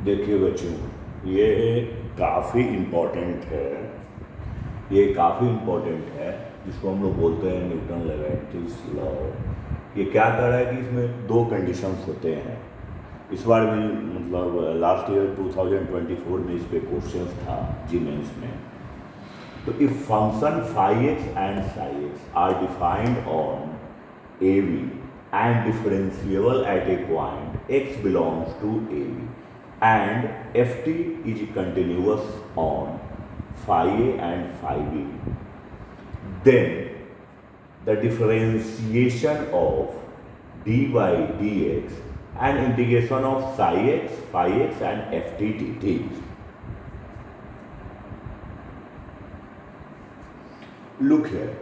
देखिए बच्चों, ये काफ़ी इम्पोर्टेंट है। ये काफ़ी इम्पोर्टेंट है जिसको हम लोग बोलते हैं न्यूटन लेवेंटिस लॉ। ये क्या कर रहा है कि इसमें दो कंडीशंस होते हैं। इस बार भी मतलब लास्ट ईयर 2024 में इस पे क्वेश्चंस था जी मेंस में। तो if function phi x and psi x are defined on a b and differentiable at a point x belongs to AB and ft is continuous on phi A and phi B, then the differentiation of dy dx and integration of psi x and ft dt. Look here.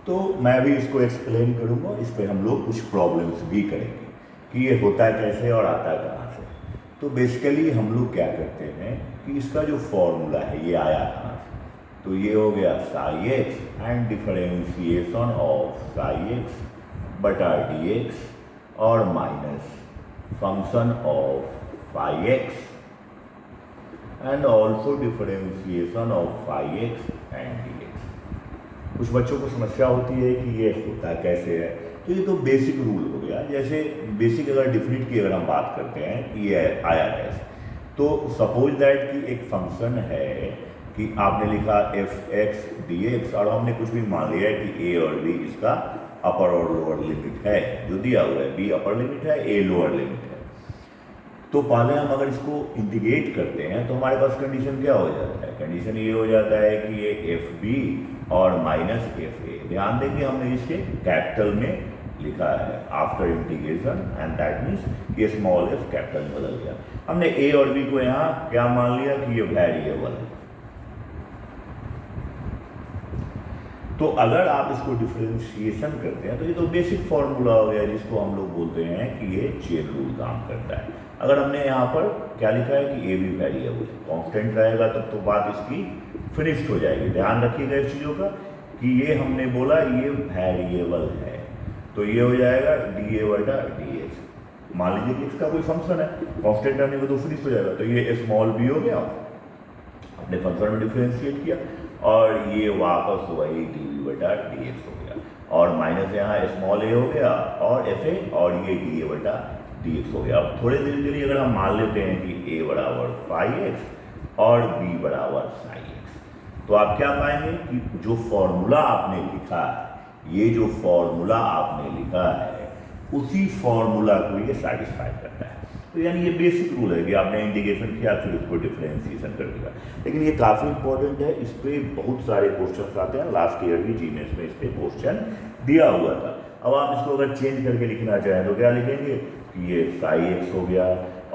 तो मैं भी इसको explain करूँगा। इस पर हम लोग कुछ प्रॉब्लम्स भी करेंगे कि ये होता है कैसे और आता है कहाँ से। तो बेसिकली हम लोग क्या करते हैं कि इसका जो फॉर्मूला है ये आया कहाँ से। तो ये हो गया psi x and differentiation of psi x बटा डी एक्स और minus function of phi x and also differentiation of phi x and d x. कुछ बच्चों को समस्या होती है कि ये होता कैसे है। तो ये तो बेसिक रूल हो गया। जैसे बेसिक अगर डिफिनिट की अगर हम बात करते हैं कि ये आया कैसे, तो सपोज दैट कि एक फंक्शन है कि आपने लिखा एफ एक्स डी एक्स और हमने कुछ भी मान लिया है कि ए और बी इसका अपर और लोअर लिमिट है। जो दिया हुआ है बी अपर लिमिट है, ए लोअर लिमिट है। तो पहले हम अगर इसको इंटीग्रेट करते हैं तो हमारे पास कंडीशन क्या हो जाता है। कंडीशन ये हो जाता है कि ये एफ बी और माइनस एफ ए। ध्यान दें कि हमने इसके कैपिटल में लिखा है after integration and that means ये स्मॉल एफ कैपिटल में बदल गया। हमने ए और बी को यहाँ क्या मान लिया कि ये वेरिएबल है। तो अगर आप इसको डिफरेंशिएशन करते हैं तो ये तो बेसिक फॉर्मूला हो गया जिसको हम लोग बोलते हैं कि ये चेन रूल काम करता है। अगर हमने यहाँ पर क्या लिखा है कि ए बी वेरिएबल कांस्टेंट रहेगा तब तो बात इसकी फिनिश्ड हो जाएगी। ध्यान रखिएगा इस चीज़ों का कि ये हमने बोला ये वेरिएबल है तो ये हो जाएगा डी ए बटा डी एक्स। मान लीजिए कि इसका कोई फंक्शन है, कांस्टेंट रहने को तो फिनिश हो जाएगा। तो ये स्मॉल बी हो गया, अपने फंक्शन में डिफरेंशिएट किया और ये वापस वही डी बी बटा डी एक्स हो गया और माइनस यहाँ स्मॉल ए हो गया और एफ ए और ये डी ए बटा डी एक्स हो गया। अब थोड़े देर के लिए अगर हम मान लेते हैं कि ए बराबर फाई एक्स और बी बराबर साई एक्स, तो आप क्या पाएंगे कि जो फॉर्मूला आपने लिखा है, ये जो फॉर्मूला आपने लिखा है उसी फॉर्मूला को ये सेटिस्फाई करता है। तो यानी ये बेसिक रूल है कि आपने इंटीग्रेशन किया फिर उसको डिफरेंशिएशन कर दिया। लेकिन ये काफ़ी इंपॉर्टेंट है, इस पर बहुत सारे क्वेश्चन आते हैं। लास्ट ईयर भी जीमेंस में इस पर क्वेश्चन दिया हुआ था। अब आप इसको अगर चेंज करके लिखना चाहें तो क्या लिखेंगे कि ये साई एक्स हो गया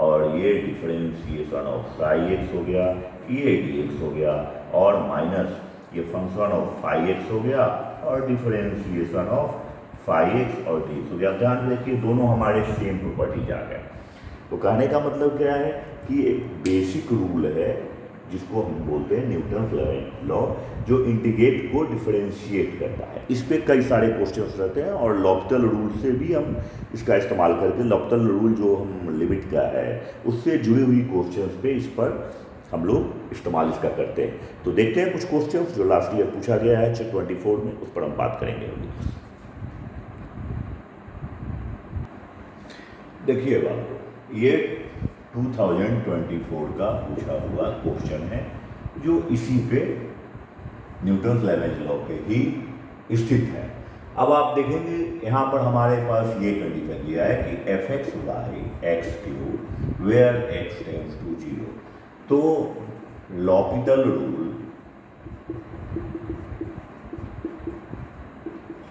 और ये डिफरेंशिएशन ऑफ साई एक्स हो गया, ये डी एक्स हो गया और माइनस ये फंक्शन ऑफ फाई एक्स हो गया और डिफरेंशिएशन ऑफ फाई एक्स और डी एक्स हो गया। ध्यान रखिए दोनों हमारे सेम प्रॉपर्टीज आ गए। तो कहने का मतलब क्या है कि एक बेसिक रूल है जिसको हम बोलते हैं न्यूटन लॉ, जो इंटीग्रेट को डिफरेंशिएट करता है। इस पे कई सारे क्वेश्चंस रहते हैं और लॉपिटल रूल से भी हम इसका इस्तेमाल करके, लॉपिटल रूल जो हम लिमिट का है उससे जुड़ी हुई क्वेश्चंस पे इस पर हम लोग इस्तेमाल इसका करते हैं। तो देखते हैं कुछ क्वेश्चंस जो लास्ट ईयर पूछा गया है 24 में, उस पर हम बात करेंगे। देखिए बात, ये 2024 का पूछा हुआ क्वेश्चन है जो इसी पे न्यूटन लेवेंस लॉ पे ही स्थित है। अब आप देखेंगे यहाँ पर हमारे पास ये कंडीशन दिया है कि f x y x cube where x tends to 0। तो L'Hopital rule,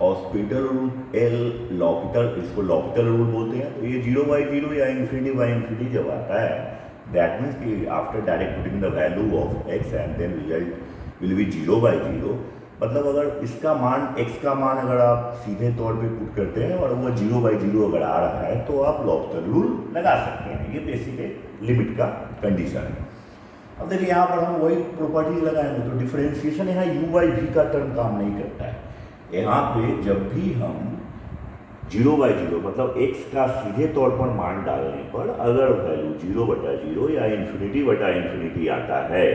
hospital rule, L L'Hopital, इसको लॉपिटल रूल बोलते हैं। तो ये 0/0 या इन्फिनिटी जब आता है दैट मीन्स कि after direct putting the value of x and then result will be 0/0। मतलब अगर इसका मान x का मान अगर आप सीधे तौर पे पुट करते हैं और वो 0/0 अगर आ रहा है तो आप लॉपिटल रूल लगा सकते हैं। ये बेसिक लिमिट का कंडीशन है। अब देखिए यहाँ पर हम वही प्रॉपर्टीज लगाएंगे तो डिफरेंशिएशन यहाँ u/v का टर्म काम नहीं करता है। यहाँ पे जब भी हम 0/0 मतलब x का सीधे तौर पर मान डालने पर अगर वैल्यू 0/0 या ∞/∞ आता है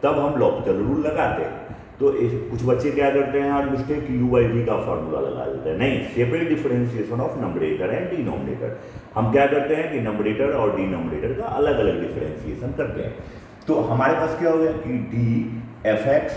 तब हम लॉपिटल रूल लगाते हैं। तो कुछ बच्चे क्या करते हैं यार मिस्टेक, u/v का फॉर्मूला लगा देते हैं। नहीं, separate differentiation of numerator and denominator. हम क्या करते हैं कि नंबरेटर और डिनोमिनेटर का अलग अलग डिफरेंशिएशन करते हैं। तो हमारे पास क्या हो गया कि dfx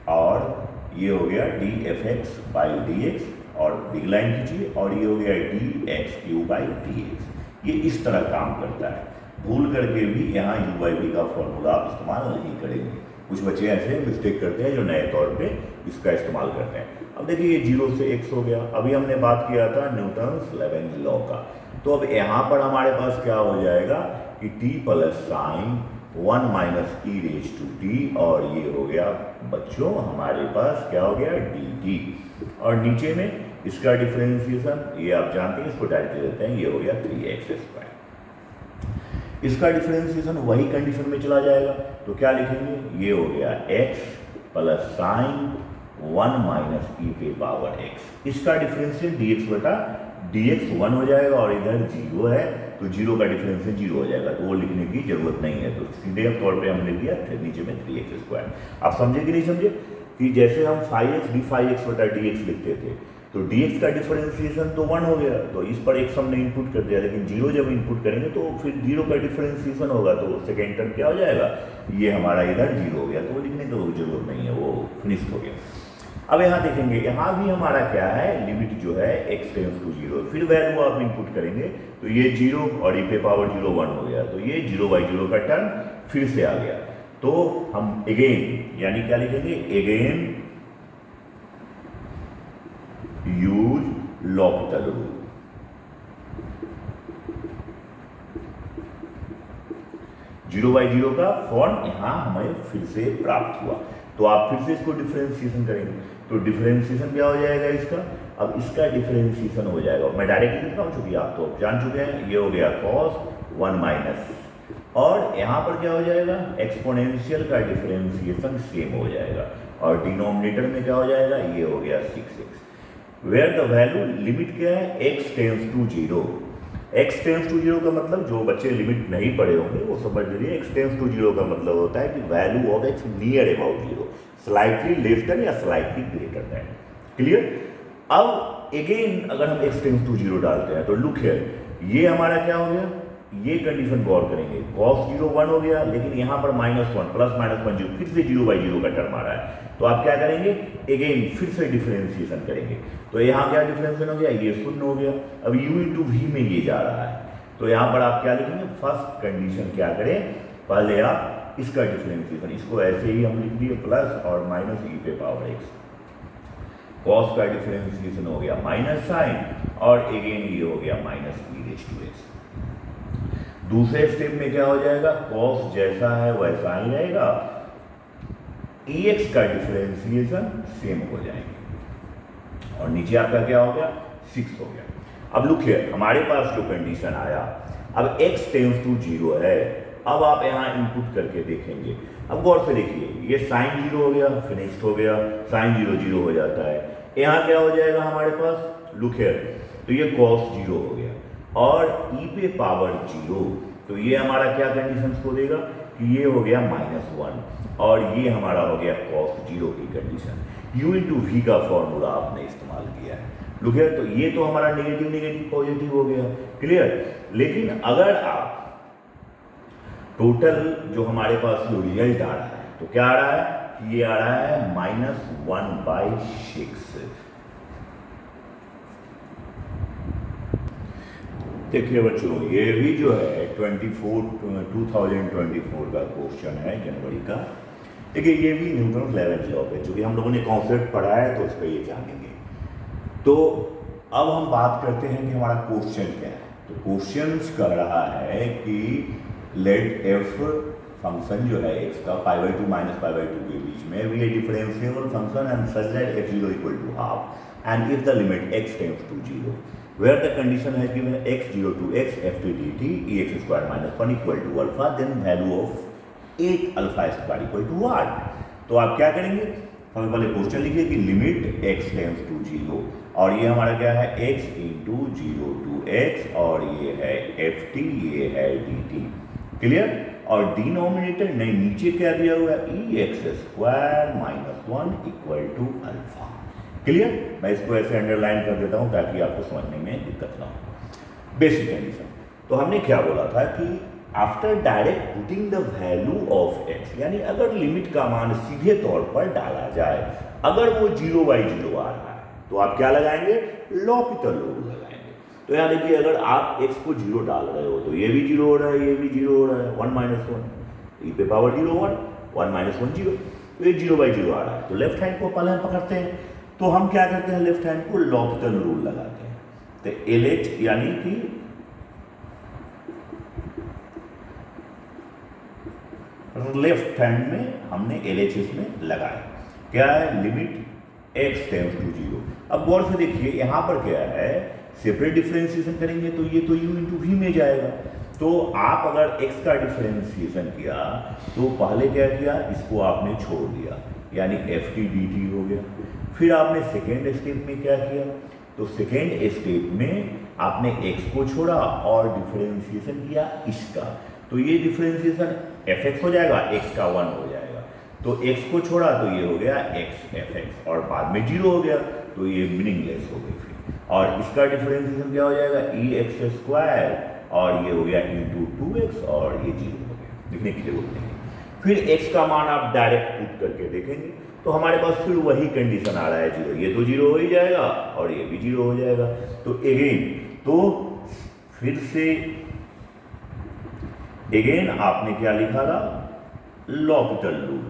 और ये हो गया dfx/dx और बिग लाइन कीजिए, और ये हो गया dx/dx। ये इस तरह काम करता है। भूल करके भी यहाँ u/v का फॉर्मूला आप इस्तेमाल नहीं करेंगे। कुछ बच्चे ऐसे मिस्टेक करते हैं जो नए तौर पे इसका इस्तेमाल करते हैं। अब देखिए ये 0 से x हो गया। अभी हमने बात किया था न्यूटन्स 11th लॉ का। तो अब यहाँ पर हमारे पास क्या हो जाएगा कि t + sin 1 - e⁻t, और ये हो गया बच्चों हमारे पास क्या हो गया dt, और नीचे में इसका डिफरेंशिएशन ये आप जानते हैं, इसको डायरेक्ट लेते हैं, ये हो गया 3x²। इसका डिफरेंशिएशन वही कंडीशन में चला जाएगा, तो क्या लिखेंगे, ये हो गया x + sin 1 - e⁻x। इसका डिफरेंशियल dx/dx 1 हो जाएगा, और इधर 0 है तो 0 का डिफरेंशियल 0 हो जाएगा, तो वो लिखने की जरूरत नहीं है। तो सीधे तौर पे हमने लिया नीचे में 3x²। आप समझे कि नहीं समझे कि जैसे हम 5x d5x/dx लिखते थे, तो dx का डिफरेंशिएशन तो 1 हो गया, तो इस पर x हमने इनपुट कर दिया, लेकिन 0 जब इनपुट करेंगे तो फिर 0 का डिफरेंशिएशन होगा, तो सेकेंड टर्म क्या हो जाएगा, ये हमारा इधर 0 हो गया, तो वो लिखने की तो जरूरत नहीं है, वो फिनिश हो गया। अब यहाँ देखेंगे, यहाँ भी हमारा क्या है, लिमिट जो है x टेंड्स टू 0, फिर वैल्यू आप इनपुट करेंगे तो ये 0 और e⁻0 1 हो गया, तो ये 0/0 का टर्म फिर से आ गया। तो हम अगेन यानी क्या लिखेंगे, again use L'Hôpital rule. Zero by zero का फॉर्म यहां हमें फिर से प्राप्त हुआ, तो आप फिर से इसको डिफरेंशिएशन करेंगे, तो डिफरेंशिएशन क्या हो जाएगा इसका, अब इसका डिफरेंशिएशन हो जाएगा, मैं डायरेक्टली लिख रहा हूं चूंकि आप तो जान चुके हैं, ये हो गया cos 1 माइनस, और यहां पर क्या हो जाएगा, एक्सपोनेंशियल का डिफरेंशिएशन सेम हो जाएगा, और डिनोमिनेटर में क्या हो जाएगा, ये हो गया 6x, where the value limit क्या है, x tends to 0। x tends to 0 का मतलब, जो बच्चे लिमिट नहीं पढ़े होंगे वो समझ लीजिए, x टेंड्स टू 0 का मतलब होता है कि value of x near about 0, slightly less than या स्लाइटली ग्रेटर देन। क्लियर। अब अगेन अगर हम x टेंड्स टू 0 डालते हैं तो लुक हियर, ये हमारा क्या हो गया, ये कंडीशन गौर करेंगे, cos 0 1 हो गया, लेकिन यहाँ पर -1 प्लस -1 0, फिर से 0/0 का टर्म आ रहा है, तो आप क्या करेंगे, अगेन फिर से डिफरेंशिएशन करेंगे, तो यहाँ क्या डिफरेंशिएशन हो गया, ये 0 हो गया, अब u इंटू वी में ये जा रहा है, तो यहाँ पर आप क्या लिखेंगे, फर्स्ट कंडीशन क्या करें, पहले आप इसका डिफरेंशिएशन, इसको ऐसे ही हम लिख दिए प्लस और माइनस e⁻x, cos का डिफरेंशिएशन हो गया माइनस साइन, और अगेन ये हो गया -e⁻x। दूसरे स्टेप में क्या हो जाएगा, cos जैसा है वैसा ही रहेगा, ex का डिफरेंशिएशन सेम हो जाएंगे, और नीचे आपका क्या हो गया, 6 हो गया। अब लुक हियर, हमारे पास जो कंडीशन आया, अब x टेंड्स टू 0 है, अब आप यहाँ इनपुट करके देखेंगे, अब गौर से देखिए, ये साइन 0 हो गया, फिनिश्ड हो गया, साइन 0 0 हो जाता है, यहाँ क्या हो जाएगा हमारे पास, लुक हियर, तो ये cos 0 हो गया, और e⁻0, तो ये हमारा क्या कंडीशन को देगा कि ये हो गया -1, और ये हमारा हो गया cos 0 की कंडीशन, u इंटू वी का फॉर्मूला आपने इस्तेमाल किया है, लुक हियर, तो ये तो हमारा नेगेटिव नेगेटिव पॉजिटिव हो गया, क्लियर। लेकिन अगर आप टोटल जो हमारे पास जो रिजल्ट आ रहा है, तो क्या आ रहा है, ये आ रहा है -1/6। देखिए बच्चों, ये भी जो है 2024 का क्वेश्चन है जनवरी का। देखिए ये भी न्यूटन 11th लॉ पे, चूंकि हम लोगों ने कॉन्सेप्ट पढ़ा है तो उस पर ये जानेंगे। तो अब हम बात करते हैं कि हमारा क्वेश्चन क्या है। तो क्वेश्चन कह रहा है कि लेट f फंक्शन जो है x का π/2 -π/2 के बीच में भी a differentiable function and such that f0 = ½ and if the limit x tends to 0 where the condition has given x0 to x ft dt ex² - 1 = alpha, then value of 8 alpha² = what। तो आप क्या करेंगे, सबसे पहले question लिखिए कि limit x tends to 0, और ये हमारा क्या है x इंटू 0 to x, और ये है ft, ये है dt। क्लियर। और डिनोमिनेटर नहीं, नीचे क्या दिया हुआ है, e x square minus 1 equal to alpha. Clear. मैं इसको ऐसे अंडरलाइन कर देता हूँ ताकि आपको समझने में दिक्कत ना हो। बेसिक कंडीशन तो हमने क्या बोला था कि after direct putting the value of x, यानी अगर लिमिट का मान सीधे तौर पर डाला जाए, अगर वो 0/0 आ रहा है तो आप क्या लगाएंगे, लॉपिटल रूल लगाएंगे। तो यहाँ देखिए, अगर आप x को 0 डाल रहे हो तो ये भी 0 हो रहा है, ये भी 0 हो रहा है, 1 - 1 e पे पावर 0 1, 1 - 1 0, तो ये 0/0 आ रहा है। तो लेफ्ट हैंड को पहले हम पकड़ते हैं, तो हम क्या करते हैं, लेफ्ट हैंड को लॉपिटल रूल लगाते हैं। तो LH यानी कि लेफ्ट हैंड में हमने LH इसमें लगाया, क्या है, लिमिट x टेंड्स टू 0। अब गौर से देखिए, यहाँ पर क्या है, सेपरेट डिफरेंशिएशन करेंगे तो ये तो u इंटू वी में जाएगा। तो आप अगर x का डिफरेंशिएशन किया तो पहले क्या किया, इसको आपने छोड़ दिया, यानी ft dt हो गया। फिर आपने सेकेंड स्टेप में क्या किया, तो सेकेंड स्टेप में आपने x को छोड़ा और डिफरेंशिएशन किया इसका, तो ये डिफरेंशिएशन fx हो जाएगा, x का 1 हो जाएगा। तो x को छोड़ा तो ये हो गया x fx, और बाद में 0 हो गया तो ये मीनिंगलेस हो गई। फिर और इसका डिफरेंशिएशन क्या हो जाएगा, ई एक्स स्क्वायर, और ये हो गया इंटू 2x, और ये 0 हो गया, लिखने की जरूरत नहीं। फिर x का मान आप डायरेक्ट पुट करके देखेंगे तो हमारे पास फिर वही कंडीशन आ रहा है 0, ये तो 0 हो ही जाएगा और ये भी 0 हो जाएगा। तो फिर से आपने क्या लिखा था, लॉपिटल रूल।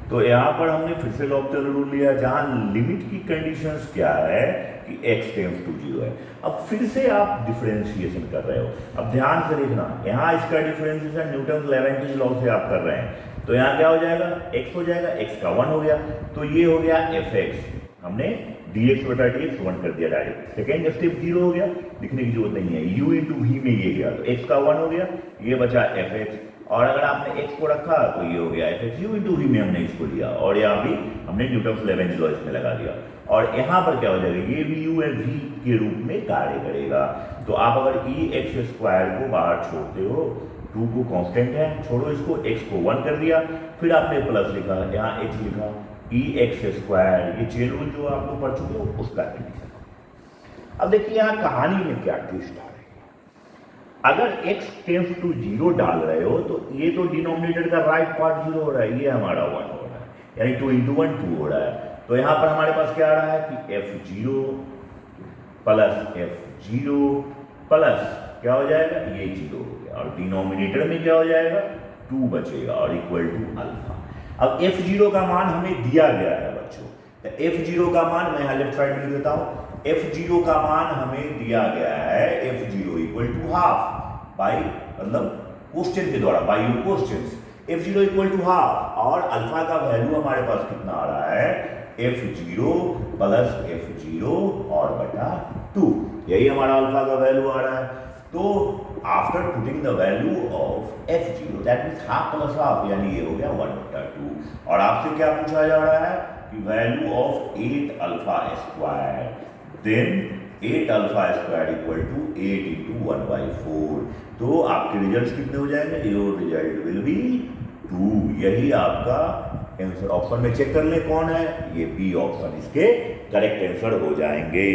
तो यहाँ पर हमने फिर से लॉपिटल रूल लिया, जहाँ लिमिट की कंडीशंस क्या है कि x टेंड्स टू 0 है। अब फिर से आप डिफरेंशिएशन कर रहे हो, अब ध्यान से देखना, यहाँ इसका डिफरेंशिएशन न्यूटन लेवेंटिज लॉ से आप कर रहे हैं। तो यहाँ क्या हो जाएगा, x हो जाएगा, x का 1 हो गया, तो ये हो गया fx, हमने dx/dx 1 कर दिया डायरेक्ट। सेकेंड स्टेप 0 हो गया, लिखने की जरूरत नहीं है, u इंटू वी में ये गया, तो x का 1 हो गया, ये बचा fx, और अगर आपने x को रखा तो ये हो गया fx, u इंटू वी में हमने इसको लिया, और यहाँ भी हमने न्यूटन लेवेंज लॉ इसमें लगा दिया। और यहाँ पर क्या हो जाएगा, ये भी u और v के रूप में कार्य करेगा। तो आप अगर ई एक्स स्क्वायर को बाहर छोड़ते हो, 2 को कांस्टेंट है, छोड़ो इसको, x को 1 कर दिया, फिर आपने प्लस लिखा, यहाँ x लिखा, ई एक्स स्क्वायर, ये चेन रूल जो आप लोग पढ़ चुके हो उसका कंडीशन। अब देखिए यहाँ कहानी में क्या ट्विस्ट आ रही है, अगर x टेंड्स टू 0 डाल रहे हो तो ये तो डिनोमिनेटर का राइट पार्ट 0 हो रहा है, ये हमारा 1 हो रहा है, यानी 2 इंटू 1 2 हो रहा है। तो यहाँ पर हमारे पास क्या आ रहा है कि f0 प्लस f0 प्लस क्या हो जाएगा, ये 0 हो गया, और डिनोमिनेटर में क्या हो जाएगा, 2 बचेगा, और इक्वल टू अल्फा। अब f0 का मान हमें दिया गया है बच्चों, तो f0 का मान मैं यहाँ लेफ्ट साइड में लिख देता हूँ, f0 का मान हमें दिया गया है, f0 equal to half by, मतलब क्वेश्चन के द्वारा, by your questions, f0 equal to half, और अल्फा का वैल्यू हमारे पास कितना आ रहा है, f0 प्लस f0 और बटा 2, यही हमारा अल्फा का वैल्यू आ रहा है। तो after putting the value of f0, that means half plus half, यानी ये हो गया 1/2, और आपसे क्या पूछा जा रहा है कि value of 8 alpha square, then 8 alpha square equal to 8 into 1/4। तो आपके रिजल्ट कितने हो जाएंगे, योर रिजल्ट विल बी 2, यही आपका आंसर। ऑप्शन में चेक कर ले कौन है, ये बी ऑप्शन इसके करेक्ट आंसर हो जाएंगे।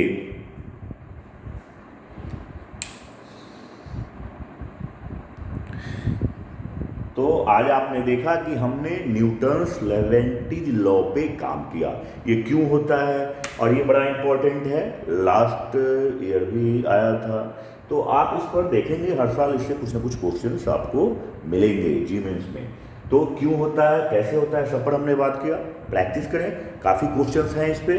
तो आज आपने देखा कि हमने न्यूटन्स लेवेंटिज लॉ पे काम किया, ये क्यों होता है, और ये बड़ा इंपॉर्टेंट है, लास्ट ईयर भी आया था। तो आप इस पर देखेंगे, हर साल इससे कुछ ना कुछ क्वेश्चंस आपको मिलेंगे जी मेंस में। तो क्यों होता है, कैसे होता है, सब पर हमने बात किया, प्रैक्टिस करें, काफ़ी क्वेश्चंस हैं इस पर।